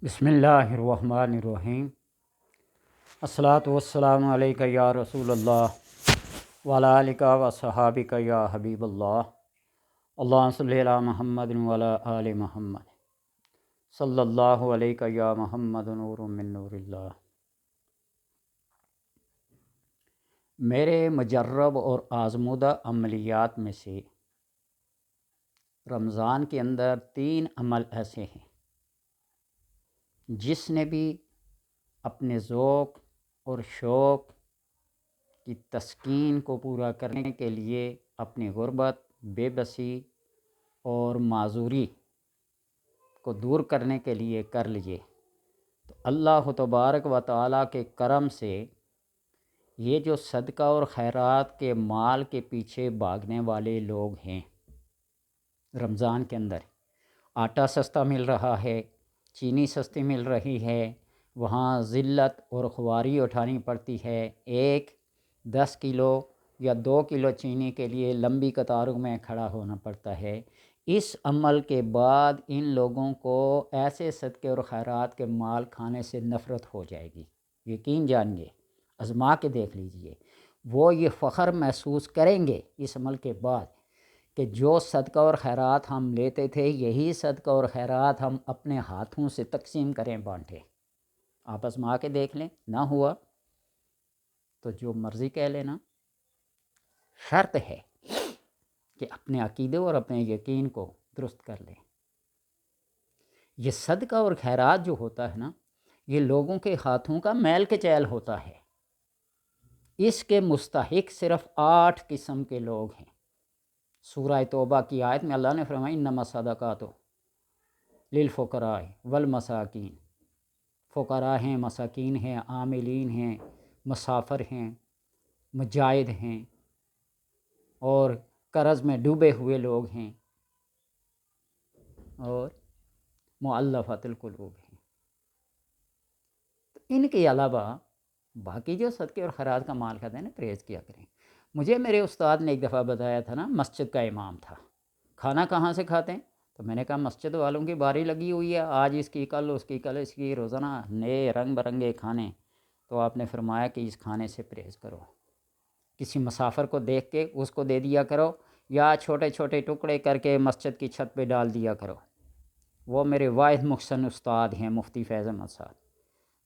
بسم اللہ الرحمن الرحیم۔ الصلاۃ والسلام علیک یا رسول اللہ وعلی آلک و صحابک یا حبیب اللہ۔ اللہم صلی علی محمد وعلی آل محمد صلی اللہ علیک یا محمد نور من نور اللہ۔ میرے مجرب اور آزمودہ عملیات میں سے رمضان کے اندر 3 عمل ایسے ہیں جس نے بھی اپنے ذوق اور شوق کی تسکین کو پورا کرنے کے لیے اپنی غربت، بے بسی اور معذوری کو دور کرنے کے لیے کر لیے، تو اللہ تبارک و تعالیٰ کے کرم سے یہ جو صدقہ اور خیرات کے مال کے پیچھے بھاگنے والے لوگ ہیں، رمضان کے اندر آٹا سستا مل رہا ہے، چینی سستی مل رہی ہے، وہاں ذلت اور خواری اٹھانی پڑتی ہے، 10 کلو یا 2 کلو چینی کے لیے لمبی قطاروں میں کھڑا ہونا پڑتا ہے۔ اس عمل کے بعد ان لوگوں کو ایسے صدقے اور خیرات کے مال کھانے سے نفرت ہو جائے گی، یقین جانیے، آزما کے دیکھ لیجئے۔ وہ یہ فخر محسوس کریں گے اس عمل کے بعد کہ جو صدقہ اور خیرات ہم لیتے تھے، یہی صدقہ اور خیرات ہم اپنے ہاتھوں سے تقسیم کریں، بانٹیں۔ آپ آزما کے دیکھ لیں، نہ ہوا تو جو مرضی کہہ لینا۔ شرط ہے کہ اپنے عقیدے اور اپنے یقین کو درست کر لیں۔ یہ صدقہ اور خیرات جو ہوتا ہے نا، یہ لوگوں کے ہاتھوں کا میل کچیل ہوتا ہے۔ اس کے مستحق صرف 8 قسم کے لوگ ہیں۔ سورہ توبہ کی آیت میں اللہ نے فرمایا انما الصدقات للفقراء والمساکین۔ فقراء ہیں، مساکین ہیں، عاملین ہیں، مسافر ہیں، مجاہد ہیں، اور قرض میں ڈوبے ہوئے لوگ ہیں، اور مؤلفۃ القلوب ہیں۔ تو ان کے علاوہ باقی جو صدقے اور خیرات کا مال کھاتے ہیں نا، پرہیز کیا کریں۔ مجھے میرے استاد نے ایک دفعہ بتایا تھا نا، مسجد کا امام تھا، کھانا کہاں سے کھاتے ہیں؟ تو میں نے کہا مسجد والوں کی باری لگی ہوئی ہے، آج اس کی، کل اس کی، کل اس کی، روزانہ نئے رنگ برنگے کھانے۔ تو آپ نے فرمایا کہ اس کھانے سے پرہیز کرو، کسی مسافر کو دیکھ کے اس کو دے دیا کرو، یا چھوٹے چھوٹے ٹکڑے کر کے مسجد کی چھت پہ ڈال دیا کرو۔ وہ میرے واحد محسن استاد ہیں، مفتی فیض احمد صاحب۔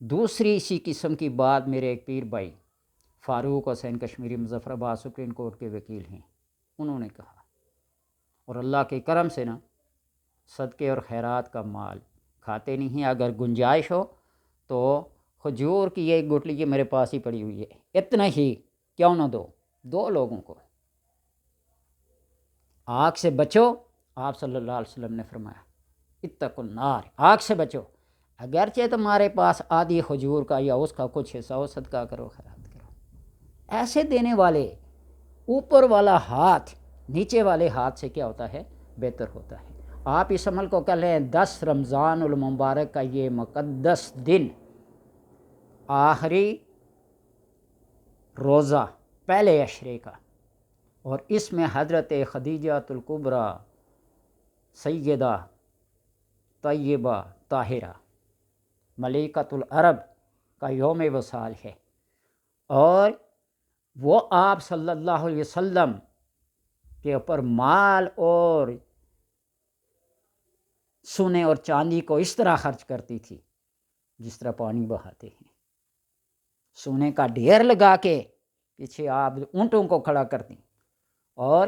دوسری اسی قسم کی بات میرے ایک پیر بھائی فاروق حسین کشمیری مظفر آباد سپریم کورٹ کے وکیل ہیں، انہوں نے کہا، اور اللہ کے کرم سے نا صدقے اور خیرات کا مال کھاتے نہیں ہیں۔ اگر گنجائش ہو تو کھجور کی ایک گٹلی یہ میرے پاس ہی پڑی ہوئی ہے، اتنا ہی کیوں نہ دو لوگوں کو۔ آگ سے بچو، آپ صلی اللہ علیہ وسلم نے فرمایا اتقوا النار، آگ سے بچو، اگرچہ تمہارے پاس آدھی کھجور کا یا اس کا کچھ حصہ ہو، صدقہ کرو، خیرات کرو۔ ایسے دینے والے اوپر والا ہاتھ نیچے والے ہاتھ سے کیا ہوتا ہے؟ بہتر ہوتا ہے۔ آپ اس عمل کو کر لیں، 10 رمضان المبارک کا یہ مقدس دن، آخری روزہ پہلے عشرے کا، اور اس میں حضرت خدیجہ الکبریٰ سیدہ طیبہ طاہرہ ملکۃ العرب کا یوم وصال ہے، اور وہ آپ صلی اللہ علیہ وسلم کے اوپر مال اور سونے اور چاندی کو اس طرح خرچ کرتی تھی جس طرح پانی بہاتے ہیں۔ سونے کا ڈھیر لگا کے پیچھے آپ اونٹوں کو کھڑا کرتی، اور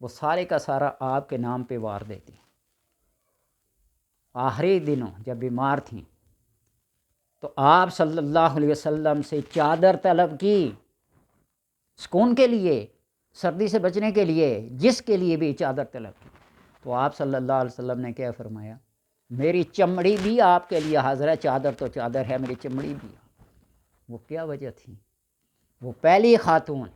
وہ سارے کا سارا آپ کے نام پہ وار دیتی۔ آخری دنوں جب بیمار تھیں تو آپ صلی اللہ علیہ وسلم سے چادر طلب کی، سکون کے لیے، سردی سے بچنے کے لیے، جس کے لیے بھی چادر طلب کی، تو آپ صلی اللہ علیہ وسلم نے کیا فرمایا؟ میری چمڑی بھی آپ کے لیے حاضر ہے، چادر تو چادر ہے، میری چمڑی بھی۔ وہ کیا وجہ تھی؟ وہ پہلی خاتون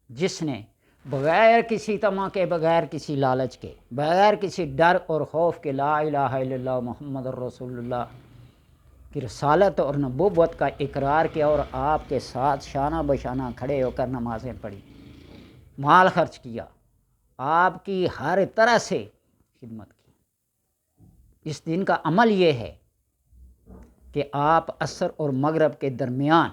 جس نے بغیر کسی طمع کے، بغیر کسی لالچ کے، بغیر کسی ڈر اور خوف کے لا الہ الا اللہ محمد الرسول اللہ کی رسالت اور نبوت کا اقرار کیا، اور آپ کے ساتھ شانہ بشانہ کھڑے ہو کر نمازیں پڑھی، مال خرچ کیا، آپ کی ہر طرح سے خدمت کی۔ اس دن کا عمل یہ ہے کہ آپ عصر اور مغرب کے درمیان،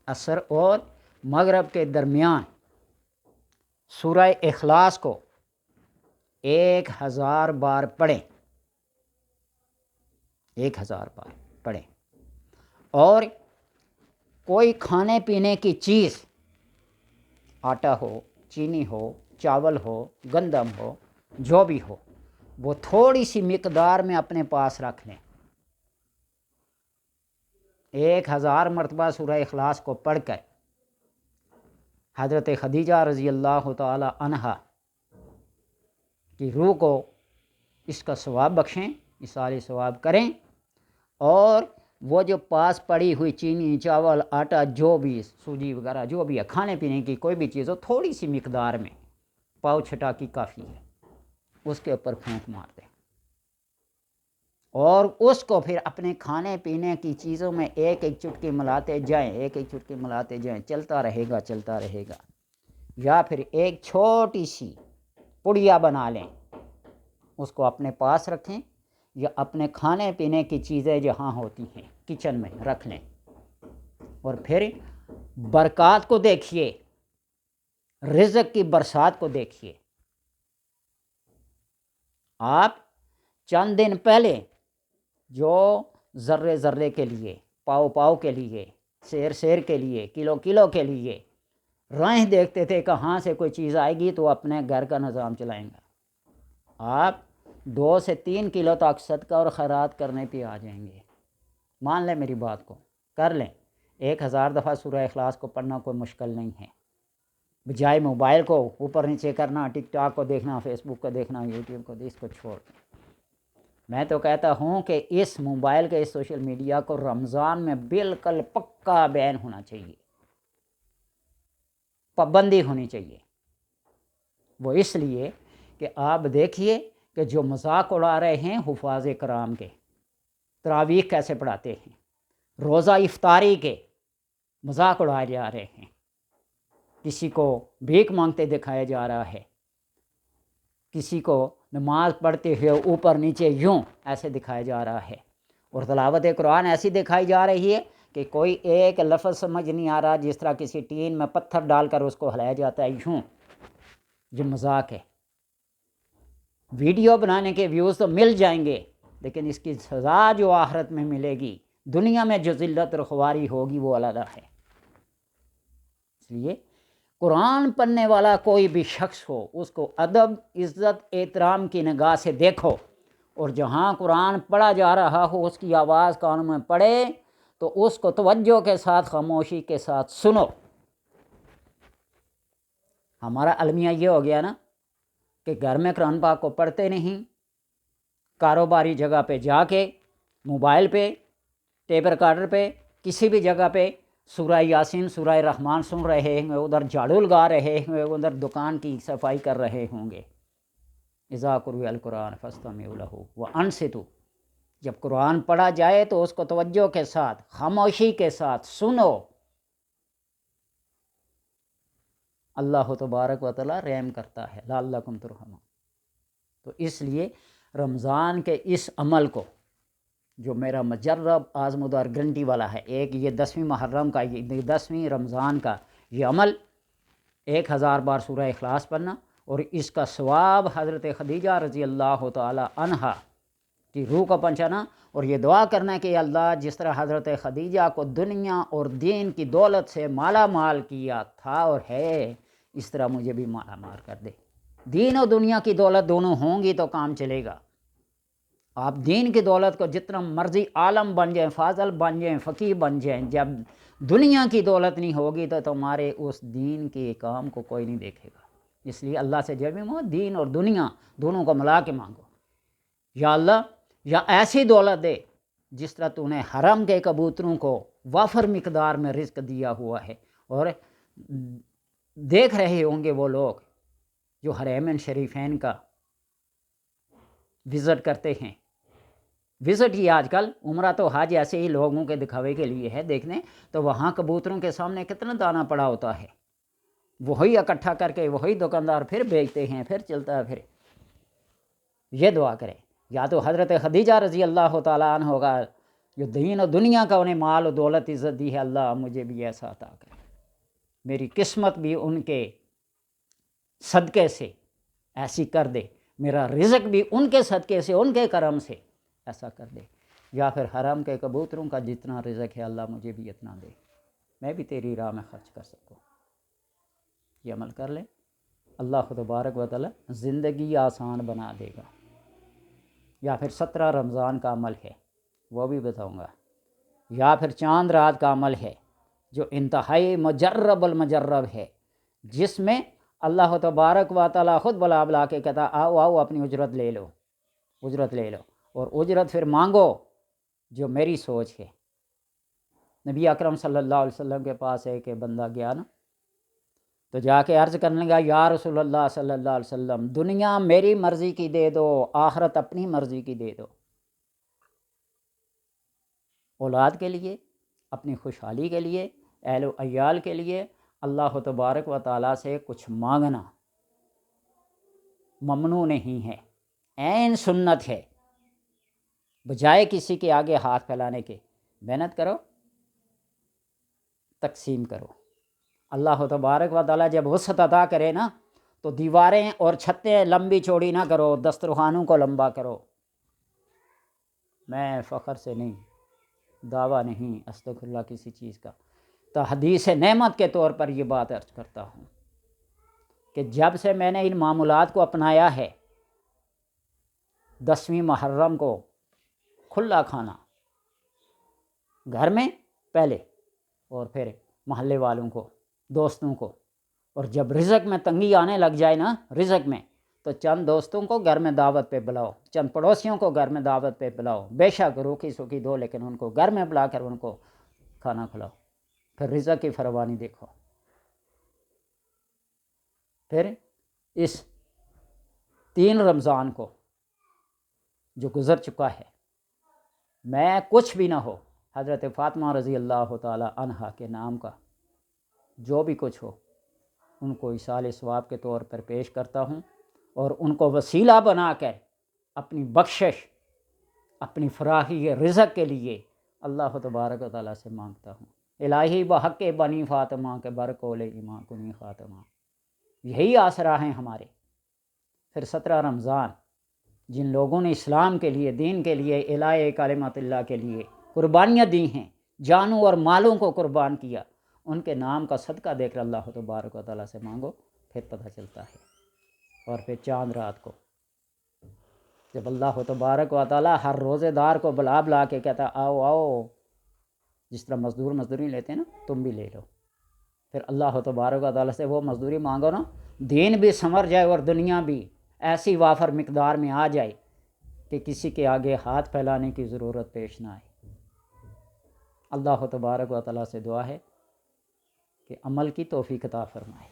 عصر اور مغرب کے درمیان سورہ اخلاص کو 1000 بار پڑھیں، 1000 بار پڑھیں، اور کوئی کھانے پینے کی چیز، آٹا ہو، چینی ہو، چاول ہو، گندم ہو، جو بھی ہو، وہ تھوڑی سی مقدار میں اپنے پاس رکھ لیں۔ 1000 مرتبہ سورہ اخلاص کو پڑھ کر حضرت خدیجہ رضی اللہ تعالی عنہا کی روح کو اس کا ثواب بخشیں، اصال ثواب کریں، اور وہ جو پاس پڑی ہوئی چینی، چاول، آٹا، جو بھی سوجی وغیرہ جو بھی ہے، کھانے پینے کی کوئی بھی چیز ہو، تھوڑی سی مقدار میں، پاؤ چھٹا کی کافی ہے، اس کے اوپر پھونک مار دیں، اور اس کو پھر اپنے کھانے پینے کی چیزوں میں ایک ایک چٹکی ملاتے جائیں، ایک ایک چٹکی ملاتے جائیں، چلتا رہے گا، چلتا رہے گا۔ یا پھر ایک چھوٹی سی پڑیا بنا لیں، اس کو اپنے پاس رکھیں، یا اپنے کھانے پینے کی چیزیں جہاں ہوتی ہیں کچن میں رکھ لیں، اور پھر برکات کو دیکھیے، رزق کی برسات کو دیکھیے۔ آپ چند دن پہلے جو ذرے ذرے کے لیے، پاؤ پاؤ کے لیے، سیر سیر کے لیے، کلو کلو کے لیے راہیں دیکھتے تھے کہاں سے کوئی چیز آئے گی تو اپنے گھر کا نظام چلائیں گا، آپ 2 سے 3 کلو تک صدقہ اور خیرات کرنے پہ آ جائیں گے۔ مان لیں میری بات کو، کر لیں۔ 1000 دفعہ سورہ اخلاص کو پڑھنا کوئی مشکل نہیں ہے، بجائے موبائل کو اوپر نیچے کرنا، ٹک ٹاک کو دیکھنا، فیس بک کو دیکھنا، یوٹیوب کو، اس کو چھوڑ دیں۔ میں تو کہتا ہوں کہ اس موبائل کے، اس سوشل میڈیا کو رمضان میں بالکل پکا بین ہونا چاہیے، پابندی ہونی چاہیے۔ وہ اس لیے کہ آپ دیکھیے کہ جو مذاق اڑا رہے ہیں حفاظ کرام کے، تراویح کیسے پڑھاتے ہیں، روزہ افطاری کے مذاق اڑائے جا رہے ہیں، کسی کو بھیک مانگتے دکھایا جا رہا ہے، کسی کو نماز پڑھتے ہوئے اوپر نیچے یوں ایسے دکھایا جا رہا ہے، اور تلاوت قرآن ایسی دکھائی جا رہی ہے کہ کوئی ایک لفظ سمجھ نہیں آ رہا، جس طرح کسی ٹین میں پتھر ڈال کر اس کو ہلایا جاتا ہے یوں۔ یہ مذاق ہے۔ ویڈیو بنانے کے ویوز تو مل جائیں گے، لیکن اس کی سزا جو آخرت میں ملے گی، دنیا میں جو ذلت اور خواری ہوگی وہ علیحدہ ہے۔ اس لیے قرآن پڑھنے والا کوئی بھی شخص ہو، اس کو ادب، عزت، احترام کی نگاہ سے دیکھو، اور جہاں قرآن پڑھا جا رہا ہو اس کی آواز کانوں میں پڑے تو اس کو توجہ کے ساتھ، خاموشی کے ساتھ سنو۔ ہمارا المیہ یہ ہو گیا نا کہ گھر میں قرآن پاک کو پڑھتے نہیں، کاروباری جگہ پہ جا کے موبائل پہ، ٹیپ ریکارڈر پہ، کسی بھی جگہ پہ سورہ یاسین، سورہ رحمان سن رہے ہوں گے، ادھر جھاڑو لگا رہے ہوں گے، ادھر دکان کی صفائی کر رہے ہوں گے۔ اذا قرئ القرآن فاستمعوا لہ وانصتوا، جب قرآن پڑھا جائے تو اس کو توجہ کے ساتھ، خاموشی کے ساتھ سنو۔ اللہ تبارک و تعالی رحم کرتا ہے، لعلکم ترحمون۔ تو اس لیے رمضان کے اس عمل کو، جو میرا مجرب آزمودہ اور گارنٹی والا ہے، ایک یہ 10ویں محرم کا، یہ 10ویں رمضان کا یہ عمل، 1000 بار سورہ اخلاص پڑھنا، اور اس کا ثواب حضرت خدیجہ رضی اللہ تعالی عنہا کی روح کو پہنچانا، اور یہ دعا کرنا کہ اللہ جس طرح حضرت خدیجہ کو دنیا اور دین کی دولت سے مالا مال کیا تھا اور ہے، اس طرح مجھے بھی مالا مال کر دے۔ دین اور دنیا کی دولت دونوں ہوں گی تو کام چلے گا۔ آپ دین کی دولت کو جتنا مرضی عالم بن جائیں، فاضل بن جائیں، فقیہ بن جائیں، جب دنیا کی دولت نہیں ہوگی تو تمہارے اس دین کے کام کو کوئی نہیں دیکھے گا۔ اس لیے اللہ سے جب بھی مانگو، دین اور دنیا دونوں کو ملا کے مانگو، یا اللہ یا ایسی دولت دے جس طرح تو نے حرم کے کبوتروں کو وافر مقدار میں رزق دیا ہوا ہے۔ اور دیکھ رہے ہوں گے وہ لوگ جو حرمین شریفین کا وزٹ کرتے ہیں، وزٹ ہی آج کل، عمرہ تو حج ایسے ہی لوگوں کے دکھاوے کے لیے ہے دیکھنے، تو وہاں کبوتروں کے سامنے کتنا دانہ پڑا ہوتا ہے، وہی اکٹھا کر کے وہی دکاندار پھر بیچتے ہیں، پھر چلتا ہے۔ پھر یہ دعا کریں، یا تو حضرت خدیجہ رضی اللہ تعالیٰ عنہ ہوگا جو دین و دنیا کا انہیں مال و دولت عزت دی ہے، اللہ مجھے بھی ایسا عطا کر، میری قسمت بھی ان کے صدقے سے ایسی کر دے، میرا رزق بھی ان کے صدقے سے، ان کے کرم سے ایسا کر دے، یا پھر حرم کے کبوتروں کا جتنا رزق ہے اللہ مجھے بھی اتنا دے، میں بھی تیری راہ میں خرچ کر سکوں۔ یہ عمل کر لیں، اللہ تبارک و تعالی زندگی آسان بنا دے گا۔ یا پھر 17 رمضان کا عمل ہے، وہ بھی بتاؤں گا، یا پھر چاند رات کا عمل ہے جو انتہائی مجرب المجرب ہے، جس میں اللہ تبارک و تعالی خود بلا بلا کے کہتا آؤ آؤ اپنی اجرت لے لو، اجرت لے لو، اور اجرت پھر مانگو جو میری سوچ ہے۔ نبی اکرم صلی اللہ علیہ وسلم کے پاس ایک بندہ گیا نا، تو جا کے عرض کرنے لگا یا رسول اللہ صلی اللہ علیہ وسلم، دنیا میری مرضی کی دے دو، آخرت اپنی مرضی کی دے دو۔ اولاد کے لیے، اپنی خوشحالی کے لیے، اہل و عیال کے لیے اللہ تبارک و تعالیٰ سے کچھ مانگنا ممنوع نہیں ہے، عین سنت ہے، بجائے کسی کے آگے ہاتھ پھیلانے کے۔ محنت کرو، تقسیم کرو۔ اللہ تبارک و تعالیٰ جب وسعت عطا کرے نا تو دیواریں اور چھتیں لمبی چوڑی نہ کرو، دسترخوانوں کو لمبا کرو۔ میں فخر سے نہیں، دعویٰ نہیں استغفر اللہ کسی چیز کا، تو حدیث نعمت کے طور پر یہ بات عرض کرتا ہوں کہ جب سے میں نے ان معمولات کو اپنایا ہے، 10ویں محرم کو کھلا کھانا گھر میں پہلے، اور پھر محلے والوں کو، دوستوں کو، اور جب رزق میں تنگی آنے لگ جائے نا رزق میں، تو چند دوستوں کو گھر میں دعوت پہ بلاؤ، چند پڑوسیوں کو گھر میں دعوت پہ بلاؤ، بے شک روکھی سوکھی دو لیکن ان کو گھر میں بلا کر ان کو کھانا کھلاؤ، پھر رزق کی فراوانی دیکھو۔ پھر اس 3 رمضان کو جو گزر چکا ہے، میں کچھ بھی نہ ہو، حضرت فاطمہ رضی اللہ تعالی عنہا کے نام کا جو بھی کچھ ہو ان کو ایصال ثواب کے طور پر پیش کرتا ہوں، اور ان کو وسیلہ بنا کر اپنی بخشش، اپنی فراخی رزق کے لیے اللہ تبارک و تعالیٰ سے مانگتا ہوں۔ الہی بحق بنی فاطمہ کے برکول ایماں کنی خاتمہ، یہی آسرا ہیں ہمارے۔ پھر 17 رمضان جن لوگوں نے اسلام کے لیے، دین کے لیے، اعلاء کلمت اللہ کے لیے قربانیاں دی ہیں، جانوں اور مالوں کو قربان کیا، ان کے نام کا صدقہ دے کر اللہ تبارک و تعالیٰ سے مانگو، پھر پتہ چلتا ہے۔ اور پھر چاند رات کو جب اللہ تبارک و تعالیٰ ہر روزے دار کو بلا بلا کے کہتا آؤ آؤ، جس طرح مزدور مزدوری لیتے ہیں نا، تم بھی لے لو، پھر اللہ تبارک و تعالیٰ سے وہ مزدوری مانگو نا، دین بھی سنور جائے اور دنیا بھی ایسی وافر مقدار میں آ جائے کہ کسی کے آگے ہاتھ پھیلانے کی ضرورت پیش نہ آئے۔ اللہ تبارک و تعالیٰ سے دعا ہے کہ عمل کی توفیق عطا فرمائے۔